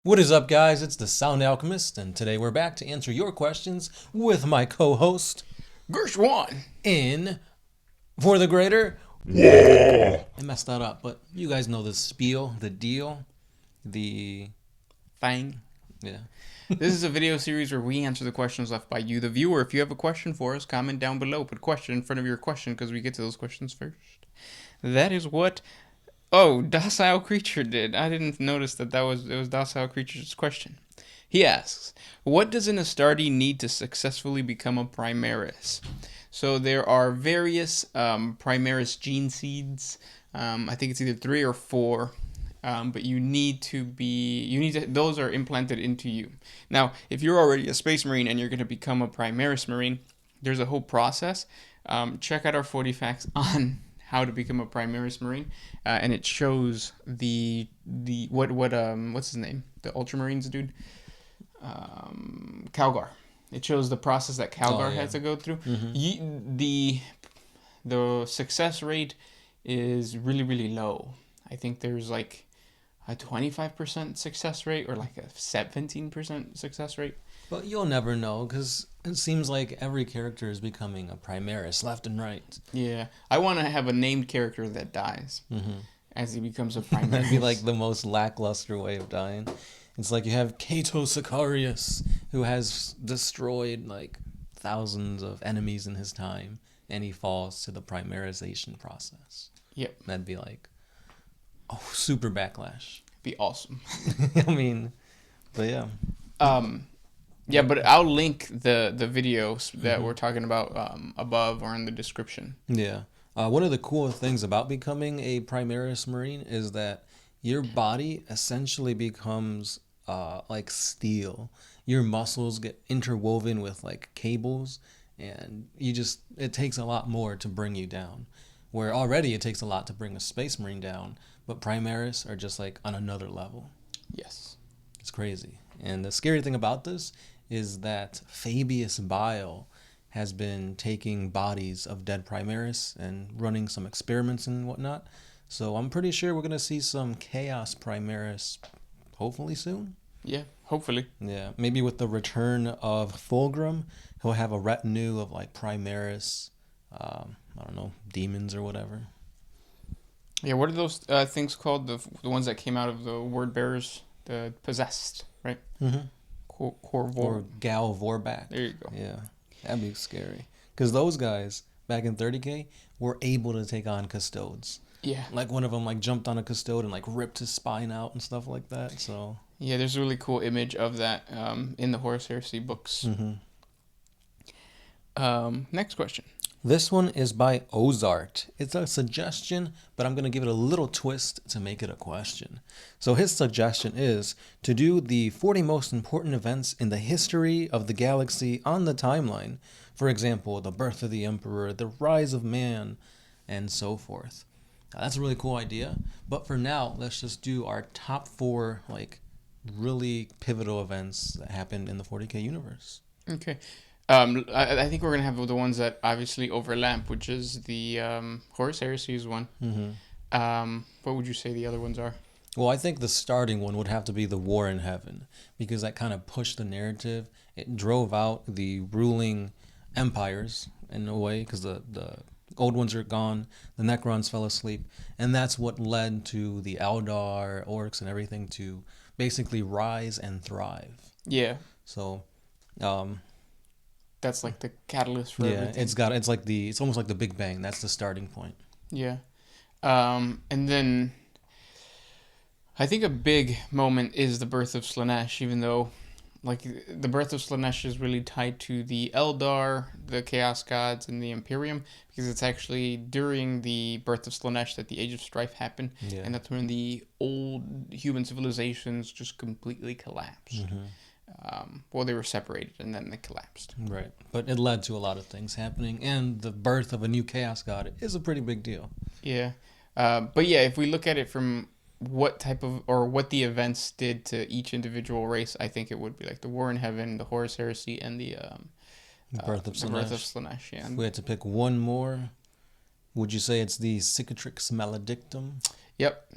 What is up, guys? It's the Sound Alchemist, and today we're back to answer your questions with my co-host Gershwan. in For the Greater. Yeah. I messed that up, but you guys know the spiel, the deal, Fang. yeah. This is a video series where we answer the questions left by you, the viewer. If you have a question for us, comment down below. Put question in front of your question because we get to those questions first. That is what... Oh, Docile Creature did. I didn't notice that it was Docile Creature's question. He asks, what does an Astarte need to successfully become a Primaris? So there are various Primaris gene seeds. I think it's either 3 or 4. But those are implanted into you. Now, if you're already a Space Marine and you're going to become a Primaris Marine, there's a whole process. Check out our 40 facts on how to become a Primaris Marine, and it shows what's his name? The Ultramarines dude, Calgar. It shows the process that Calgar has to go through. Mm-hmm. The success rate is really, really low. I think there's like a 25% success rate or like a 17% success rate. But you'll never know because it seems like every character is becoming a Primaris left and right. Yeah, I want to have a named character that dies as he becomes a Primaris. That'd be like the most lackluster way of dying. It's like you have Cato Sicarius, who has destroyed like thousands of enemies in his time, and he falls to the Primarization process. Yep. That'd be like, super backlash. Be awesome. I mean, but yeah. Yeah, but I'll link the videos that we're talking about above or in the description. Yeah. One of the cool things about becoming a Primaris Marine is that your body essentially becomes like steel. Your muscles get interwoven with like cables, and it takes a lot more to bring you down. Where already it takes a lot to bring a Space Marine down, but Primaris are just like on another level. Yes. It's crazy. And the scary thing about this is that Fabius Bile has been taking bodies of dead Primaris and running some experiments and whatnot. So I'm pretty sure we're going to see some Chaos Primaris hopefully soon. Yeah, hopefully. Yeah, maybe with the return of Fulgrim, he'll have a retinue of like Primaris, I don't know, demons or whatever. Yeah, what are those things called? The ones that came out of the word bearers, the possessed, right? Mm-hmm. Or Gal Vorbak. There you go. Yeah, that'd be scary. Because those guys back in 30K were able to take on custodes. Yeah. Like one of them like jumped on a custode and like ripped his spine out and stuff like that. So yeah, there's a really cool image of that in the Horus Heresy books. Next question. This one is by Ozart. It's a suggestion, but I'm going to give it a little twist to make it a question. So his suggestion is to do the 40 most important events in the history of the galaxy on the timeline. For example, the birth of the Emperor, the rise of man, and so forth. That's a really cool idea. But for now, let's just do our top 4 like really pivotal events that happened in the 40K universe. Okay. I think we're going to have the ones that obviously overlap, which is the Horus Heresy is one. What would you say the other ones are? Well, I think the starting one would have to be the War in Heaven, because that kind of pushed the narrative. It drove out the ruling empires in a way, because the old ones are gone, the Necrons fell asleep, and that's what led to the Eldar, Orcs, and everything to basically rise and thrive. Yeah. So, that's like the catalyst for everything. It's almost like the Big Bang. That's the starting point. Yeah. And then I think a big moment is the birth of Slaanesh, even though like the birth of Slaanesh is really tied to the Eldar, the Chaos Gods, and the Imperium, because it's actually during the birth of Slaanesh that the Age of Strife happened, and that's when the old human civilizations just completely collapsed. Well, they were separated and then they collapsed. Right. But it led to a lot of things happening, and the birth of a new Chaos God is a pretty big deal. Yeah. But yeah, if we look at it from what the events did to each individual race, I think it would be like the War in Heaven, the Horus Heresy, and the birth of Slaanesh. Yeah. If we had to pick one more, would you say it's the Cicatrix Maledictum? Yep.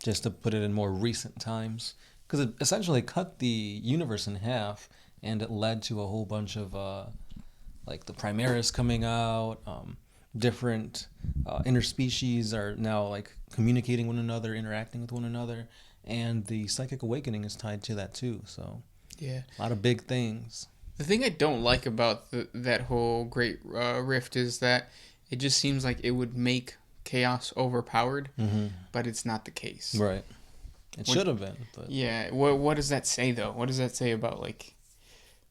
Just to put it in more recent times. because it essentially cut the universe in half, and it led to a whole bunch of like the Primaris coming out. Different interspecies are now like communicating one another, interacting with one another, and the psychic awakening is tied to that too. So Yeah. a lot of big things. The thing I don't like about that whole Great Rift is that it just seems like it would make chaos overpowered, but it's not the case. Right. It should have been. But Yeah. What does that say though? What does that say about like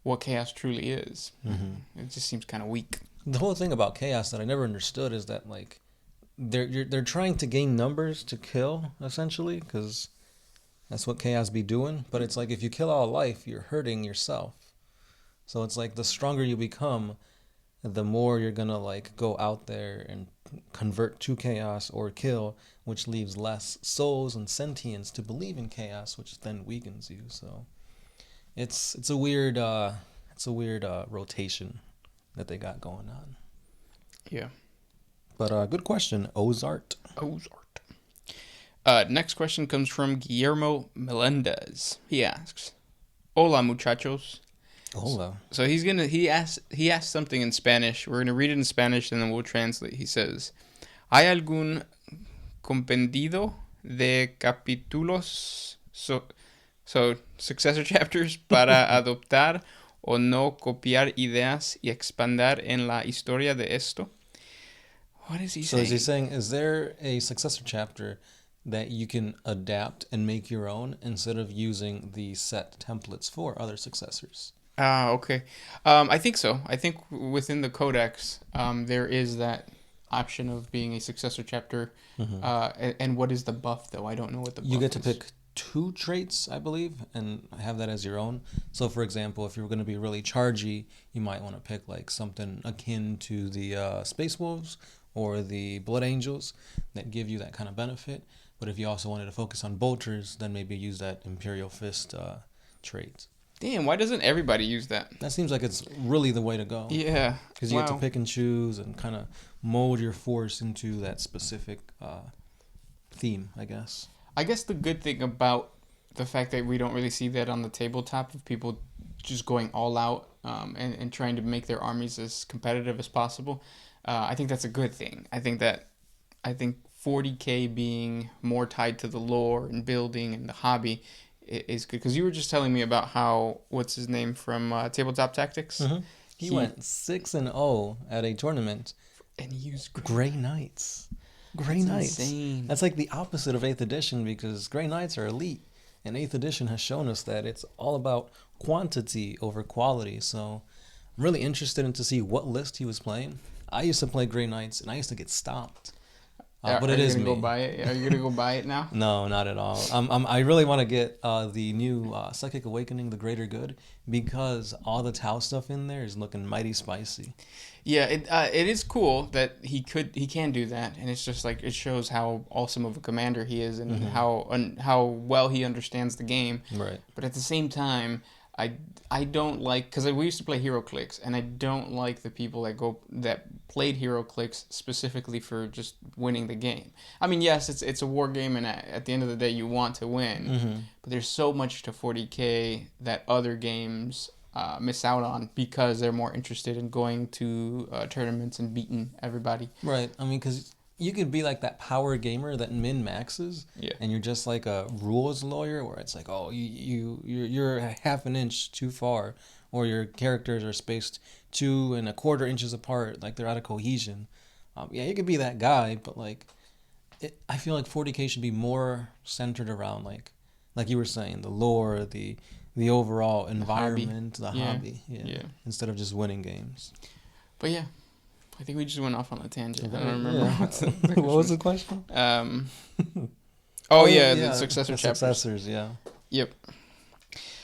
what chaos truly is? It just seems kind of weak. the whole thing about chaos that I never understood is that like they're trying to gain numbers to kill essentially, because that's what chaos be doing. But it's like if you kill all life, you're hurting yourself. So it's like the stronger you become, the more you're gonna like go out there and convert to chaos or kill, which leaves less souls and sentience to believe in chaos, which then weakens you. So it's a weird rotation that they got going on. Yeah. But good question, Ozart. Next question comes from Guillermo Melendez. He asks, "Hola muchachos." Hola. So he asked something in Spanish. We're gonna read it in Spanish and then we'll translate. He says, ¿Hay algún compendio de capítulos so successor chapters para adoptar o no copiar ideas y expandar en la historia de esto? What is he saying? So is he saying, is there a successor chapter that you can adapt and make your own instead of using the set templates for other successors? Okay. I think so. I think within the codex, there is that option of being a successor chapter. And what is the buff, though? I don't know what the buff is. You get to pick 2 traits, I believe, and have that as your own. So, for example, if you're going to be really chargy, you might want to pick like something akin to the Space Wolves or the Blood Angels that give you that kind of benefit. But if you also wanted to focus on Bolters, then maybe use that Imperial Fist trait. Damn, why doesn't everybody use that? That seems like it's really the way to go. Yeah. Because you get to pick and choose and kind of mold your force into that specific theme, I guess. I guess the good thing about the fact that we don't really see that on the tabletop of people just going all out and trying to make their armies as competitive as possible, I think that's a good thing. I think 40K being more tied to the lore and building and the hobby is good. Because you were just telling me about how, what's his name from Tabletop Tactics? He went 6-0 at a tournament. And he used Grey Knights. Grey Knights. Insane. That's like the opposite of 8th edition, because Grey Knights are elite. And 8th edition has shown us that it's all about quantity over quality. So I'm really interested in to see what list he was playing. I used to play Grey Knights, and I used to get stomped. But it is me. Are you gonna go buy it now? No, not at all. I really want to get the new Psychic Awakening, the Greater Good, because all the Tau stuff in there is looking mighty spicy. Yeah, it is cool that he can do that, and it's just like it shows how awesome of a commander he is and how well he understands the game. Right. But at the same time, I don't like, because we used to play HeroClix, and I don't like the people that played HeroClix specifically for just winning the game. I mean, yes, it's a war game, and at the end of the day, you want to win. But there's so much to 40K that other games miss out on because they're more interested in going to tournaments and beating everybody. Right. I mean, because you could be like that power gamer that min maxes, and you're just like a rules lawyer where it's like, oh, you're half an inch too far, or your characters are spaced 2 1/4 inches apart, like they're out of cohesion. Yeah, you could be that guy, but like, I feel like 40K should be more centered around like you were saying, the lore, the overall environment, the hobby, instead of just winning games. But yeah. I think we just went off on a tangent. I don't remember what was the question. The successor chapters. Successors, yeah. Yep.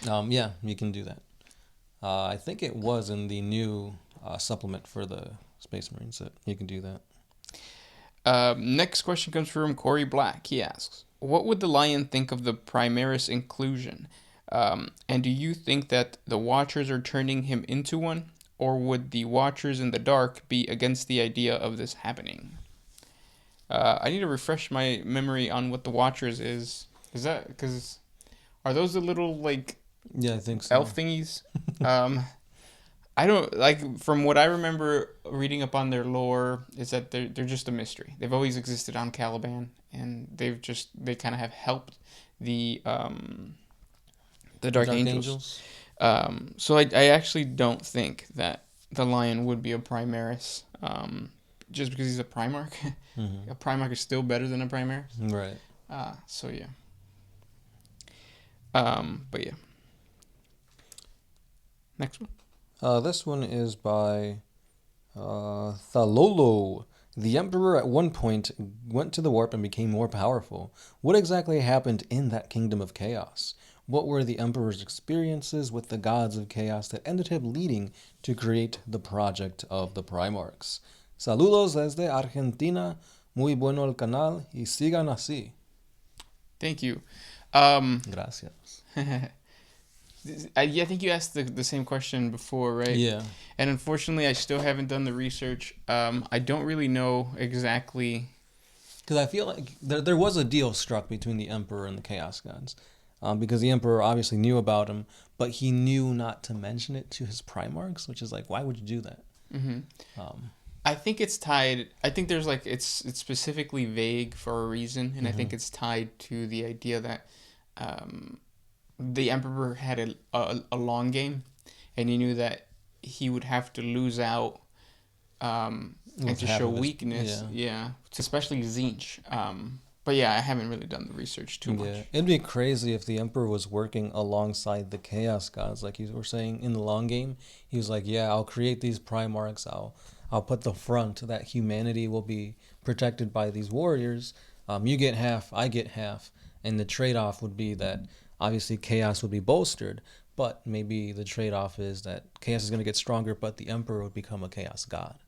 Yeah, you can do that. I think it was in the new supplement for the Spacemarine set. You can do that. Next question comes from CoreyBlack. He asks, "What would the Lion think of the Primaris inclusion? And do you think that the Watchers are turning him into one? Or would the Watchers in the dark be against the idea of this happening?" I need to refresh my memory on what the Watchers is. Is that because Are those the little like Yeah, I think so. elf thingies? I don't like from what I remember reading up on their lore is that they're just a mystery. They've always existed on Caliban, and they kind of have helped the Dark Angels. So I actually don't think that the lion would be a Primaris, just because he's a Primarch. A Primarch is still better than a Primaris. Right. So yeah. But yeah. Next one. This one is by Thalolo. The Emperor at one point went to the warp and became more powerful. What exactly happened in that kingdom of chaos? What were the Emperor's experiences with the gods of chaos that ended him leading to create the project of the Primarchs? Saludos desde Argentina. Muy bueno el canal y sigan así. Thank you. Gracias. I think you asked the same question before, right? Yeah. And unfortunately, I still haven't done the research. I don't really know exactly. Because I feel like there was a deal struck between the Emperor and the Chaos Gods. Because the Emperor obviously knew about him, but he knew not to mention it to his Primarchs, which is like, why would you do that? I think it's tied. I think there's like it's specifically vague for a reason, and I think it's tied to the idea that the Emperor had a long game, and he knew that he would have to lose out and to show weakness. Yeah, especially Zinch. But yeah, I haven't really done the research too much. Yeah, it'd be crazy if the Emperor was working alongside the Chaos Gods, like you were saying in the long game. He was like, "Yeah, I'll create these Primarchs. I'll put the front that humanity will be protected by these warriors. You get half, I get half, and the trade-off would be that obviously Chaos would be bolstered, but maybe the trade-off is that Chaos is going to get stronger, but the Emperor would become a Chaos God."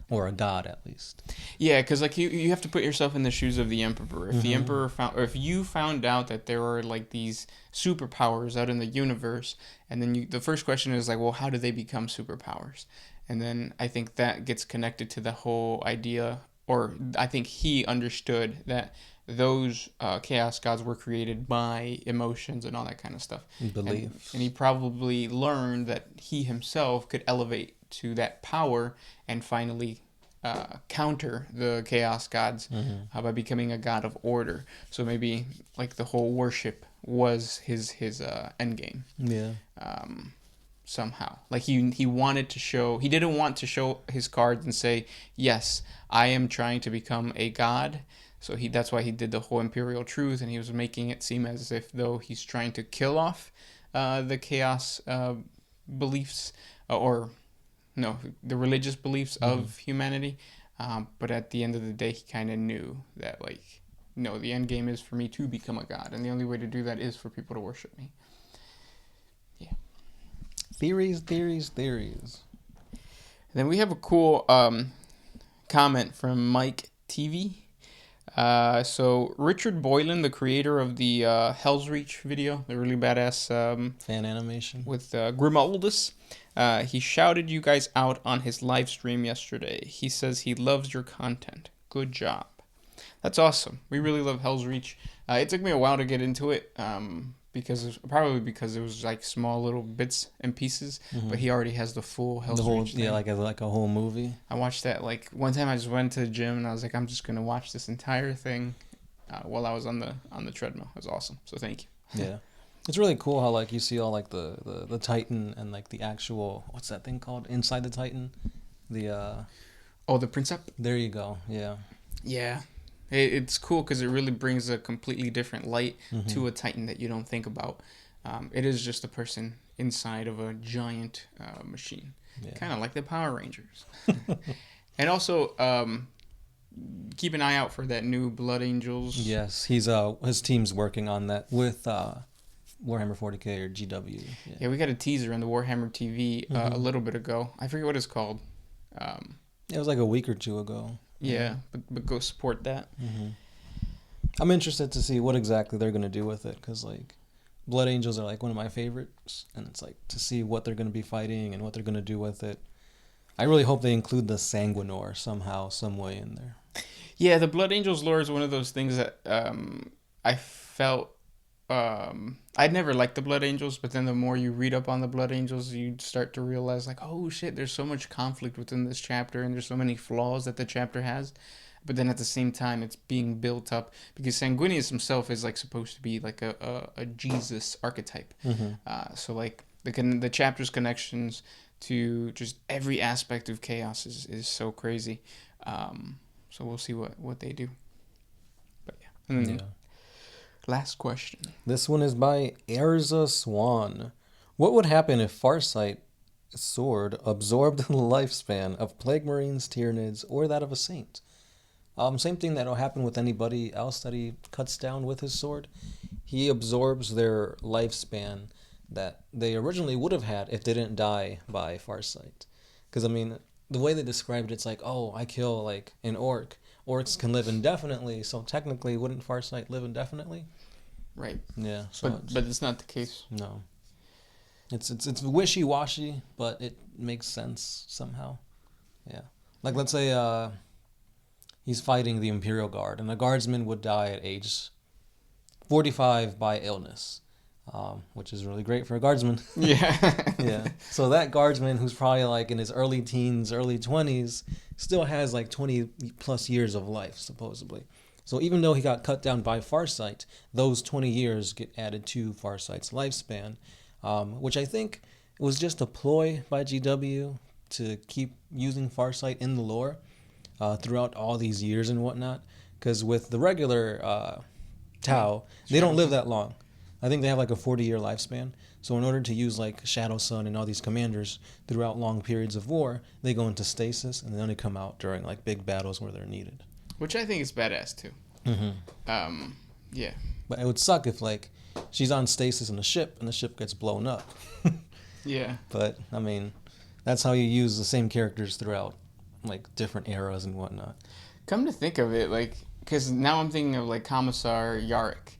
Or a god, at least. Yeah, because like you have to put yourself in the shoes of the Emperor. If the Emperor found, or if you found out that there are like these superpowers out in the universe, and then the first question is like, well, how do they become superpowers? And then I think that gets connected to the whole idea, or I think he understood that those chaos gods were created by emotions and all that kind of stuff. Beliefs. And he probably learned that he himself could elevate to that power and finally counter the chaos gods by becoming a god of order. So maybe like the whole worship was his end game. Yeah. Somehow, like he wanted to show, he didn't want to show his cards and say, yes, I am trying to become a god. So that's why he did the whole imperial truth, and he was making it seem as if though he's trying to kill off the chaos beliefs or no, the religious beliefs of humanity. But at the end of the day, he kind of knew that like, no, the end game is for me to become a god, and the only way to do that is for people to worship me. Yeah. Theories. Then we have a cool comment from Mike TV. So Richard Boylan, the creator of the Hell's Reach video, the really badass fan animation with Grimaldus, he shouted you guys out on his live stream yesterday. He says he loves your content. Good job. That's awesome. We really love Hell's Reach. It took me a while to get into it because it was like small little bits and pieces, but he already has the full Hell's Reach thing. Yeah, like a whole movie. I watched that like one time. I just went to the gym and I was like, I'm just gonna watch this entire thing while I was on the treadmill. It was awesome. So thank you. Yeah, it's really cool how like you see all like the Titan and like the actual, what's that thing called inside the Titan, the Princeps. There you go. Yeah. Yeah. It's cool because it really brings a completely different light to a Titan that you don't think about. It is just a person inside of a giant machine, kind of like the Power Rangers. And also, keep an eye out for that new Blood Angels. Yes, his team's working on that with Warhammer 40K or GW. Yeah, we got a teaser on the Warhammer TV a little bit ago. I forget what it's called. It was like a week or two ago. Yeah, but go support that. I'm interested to see what exactly they're going to do with it, because like Blood Angels are like one of my favorites, and it's like to see what they're going to be fighting and what they're going to do with it. I really hope they include the Sanguinor somehow, some way in there. Yeah, the Blood Angels lore is one of those things that I felt I'd never liked the Blood Angels, but then the more you read up on the Blood Angels, you start to realize like, oh shit, there's so much conflict within this chapter, and there's so many flaws that the chapter has. But then at the same time, it's being built up because Sanguinius himself is like supposed to be like a Jesus archetype. So like the chapter's connections to just every aspect of chaos is so crazy. So we'll see what they do. But yeah. And then last question. This one is by Erza Swan. What would happen if Farsight's sword absorbed the lifespan of Plague Marines, Tyranids, or that of a saint? Same thing that'll happen with anybody else that he cuts down with his sword. He absorbs their lifespan that they originally would have had if they didn't die by Farsight. Because, I mean, the way they described it, it's like, oh, I kill, like, an orc. Orcs can live indefinitely, so technically, wouldn't Farsight live indefinitely? Right. Yeah. So but it's not the case. No. It's wishy-washy, but it makes sense somehow. Yeah. Like, let's say, he's fighting the Imperial Guard, and the guardsman would die at age 45 by illness, which is really great for a guardsman. Yeah. Yeah. So that guardsman, who's probably like in his early teens, early 20s, still has like 20 plus years of life, supposedly. So even though he got cut down by Farsight, those 20 years get added to Farsight's lifespan, which I think was just a ploy by GW to keep using Farsight in the lore. Throughout all these years and whatnot, because with the regular Tau, they don't live that long. I think they have like a 40-year lifespan. So in order to use like Shadow Sun and all these commanders throughout long periods of war, they go into stasis and they only come out during like big battles where they're needed. Which I think is badass too. Yeah. But it would suck if like she's on stasis in a ship and the ship gets blown up. Yeah. But I mean, that's how you use the same characters throughout like different eras and whatnot. Come to think of it, like, because now I'm thinking of like Commissar Yarrick,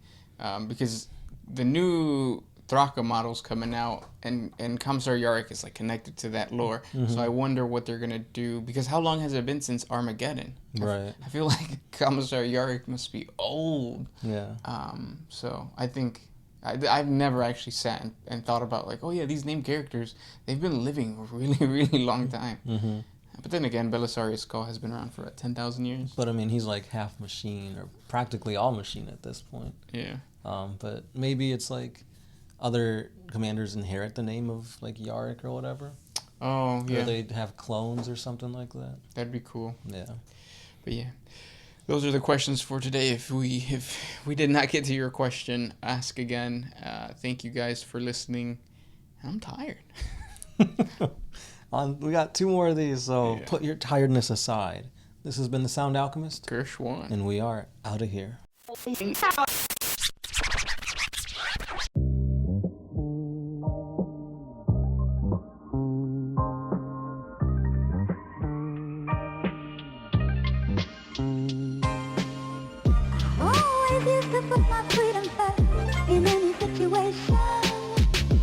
because the new Thraka model's coming out, and Commissar Yarrick is like connected to that lore. So I wonder what they're gonna do, because how long has it been since Armageddon? Right. I feel like Commissar Yarrick must be old. Yeah. So I think I've never actually sat and thought about like, oh yeah, these named characters, they've been living a really, really long time. But then again, Belisarius Skull has been around for 10,000 years. But I mean, he's like half machine or practically all machine at this point. Yeah. But maybe it's like other commanders inherit the name of like Yarrick or whatever. Oh, yeah. Or they'd have clones or something like that. That'd be cool. Yeah. But yeah. Those are the questions for today. If we did not get to your question, ask again. Thank you guys for listening. I'm tired. We got 2 more of these, so put your tiredness aside. This has been the Sound Alchemist. Gershwan. And we are out of here. Always used to put my freedom first in any situation.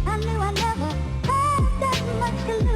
I knew I never had that much to lose.